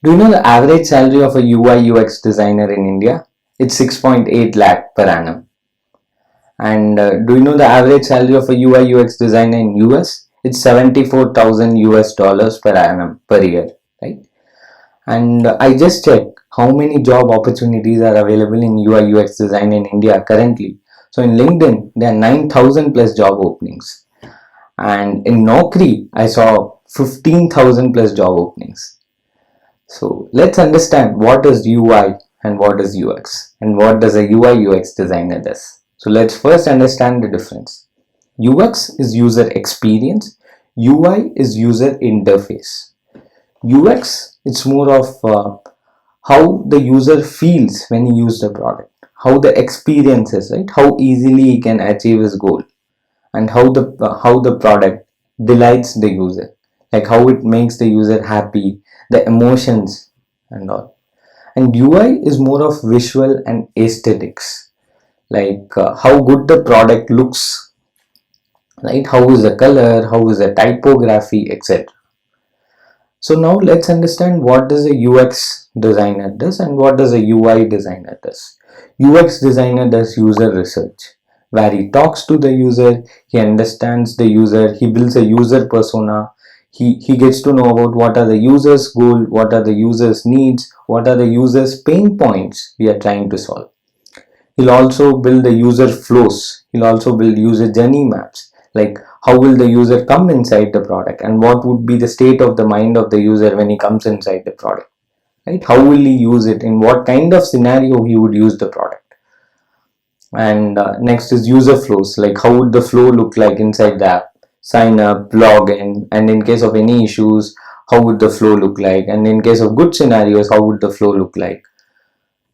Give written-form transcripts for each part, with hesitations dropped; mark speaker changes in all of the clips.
Speaker 1: Do you know the average salary of a UI UX designer in India? It's 6.8 lakh per annum. And do you know the average salary of a UI UX designer in US? It's 74,000 US dollars per annum per year, right? And I just checked how many job opportunities are available in UI UX design in India currently. So in LinkedIn, there are 9,000 plus job openings. And in Naukri, I saw 15,000 plus job openings. So let's understand what is UI and what is UX and what does a UI UX designer does. So let's first understand the difference. UX is user experience, UI is user interface. UX, it's more of how the user feels when he uses the product, how the experience is, right? How easily he can achieve his goal, and how the product delights the user, like how it makes the user happy, the emotions and all. And UI is more of visual and aesthetics, like how good the product looks, right? How is the color, how is the typography, etc. So now let's understand what does a UX designer does and what does a UI designer does. UX designer does user research, where he talks to the user, he understands the user, he builds a user persona, he gets to know about what are the user's goal, what are the user's needs, what are the user's pain points we are trying to solve. He'll also build the user flows, he'll also build user journey maps, like how will the user come inside the product and what would be the state of the mind of the user when he comes inside the product, right? How will he use it, in what kind of scenario he would use the product. And next is user flows, like how would the flow look like inside the app, sign up, log in, and in case of any issues, how would the flow look like, and in case of good scenarios, how would the flow look like,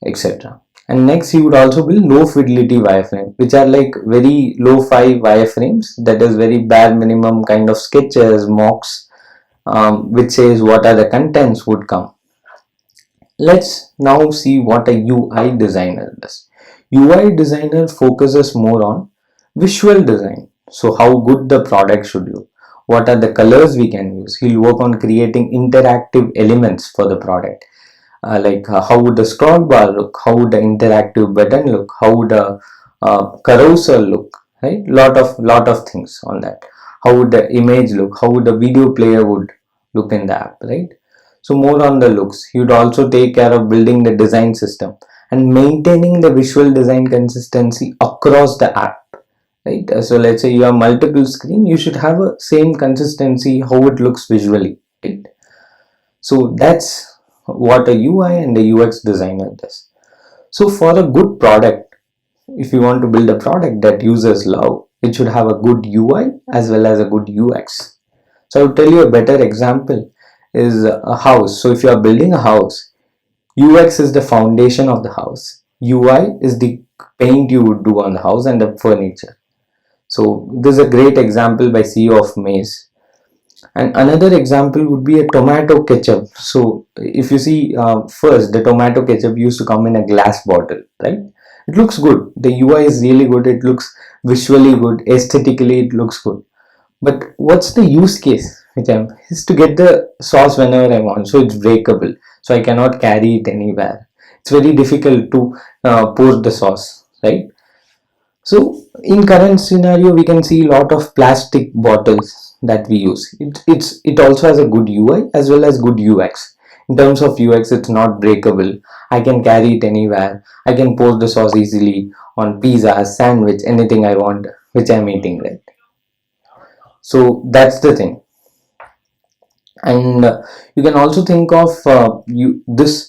Speaker 1: etc. And next he would also build low fidelity wireframe, which are like very low-fi wireframes, that is very bare minimum kind of sketches, mocks, which says what are the contents would come. Let's now see what a UI designer does. UI designer focuses more on visual design. So how good the product should look, what are the colors we can use. He'll work on creating interactive elements for the product. Like how would the scroll bar look, how would the interactive button look, how would the carousel look, right? Lot of things on that. How would the image look, how would the video player would look in the app, right? So more on the looks. He would also take care of building the design system and maintaining the visual design consistency across the app, right? So let's say you have multiple screen, you should have a same consistency how it looks visually, right? So that's what a UI and a UX designer does. So for a good product, if you want to build a product that users love, it should have a good UI as well as a good UX. So I'll tell you a better example is a house. So if you are building a house, UX is the foundation of the house, UI is the paint you would do on the house and the furniture. So this is a great example by CEO of Maze. And another example would be a tomato ketchup. So if you see, first the tomato ketchup used to come in a glass bottle, right? It looks good, the UI is really good, it looks visually good, aesthetically it looks good. But what's the use case which is to get the sauce whenever I want. So it's breakable, so I cannot carry it anywhere. It's very difficult to pour the sauce, right? So in current scenario, we can see a lot of plastic bottles that we use. It also has a good UI as well as good UX. In terms of UX, it's not breakable. I can carry it anywhere. I can pour the sauce easily on pizza, sandwich, anything I want, which I'm eating, right? So that's the thing. And you can also think of this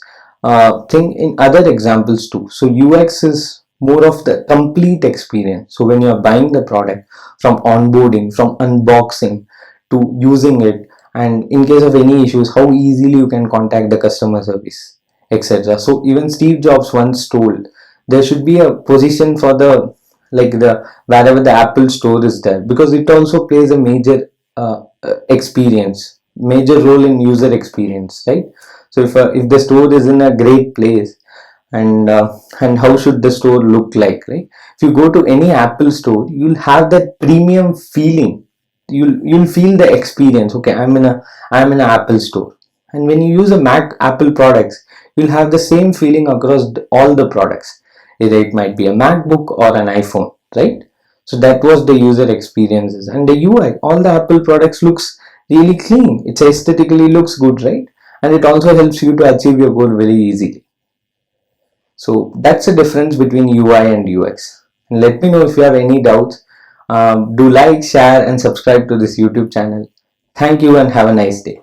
Speaker 1: thing in other examples too. So UX is more of the complete experience. So when you are buying the product, from onboarding, from unboxing to using it, and in case of any issues, how easily you can contact the customer service, etc. So even Steve Jobs once told there should be a position for the, like the wherever the Apple store is there, because it also plays a major major role in user experience, right? So if the store is in a great place, and how should the store look like, right? If you go to any Apple store, you'll have that premium feeling. You'll feel the experience. Okay, I'm in an Apple store, And when you use a Mac Apple products, you'll have the same feeling across all the products. Either it might be a MacBook or an iPhone, right? So that was the user experiences. And the UI, all the Apple products looks really clean. It aesthetically looks good, right? And it also helps you to achieve your goal very easily. So that's the difference between UI and UX. And let me know if you have any doubts. Do like, share and subscribe to this YouTube channel. Thank you and have a nice day.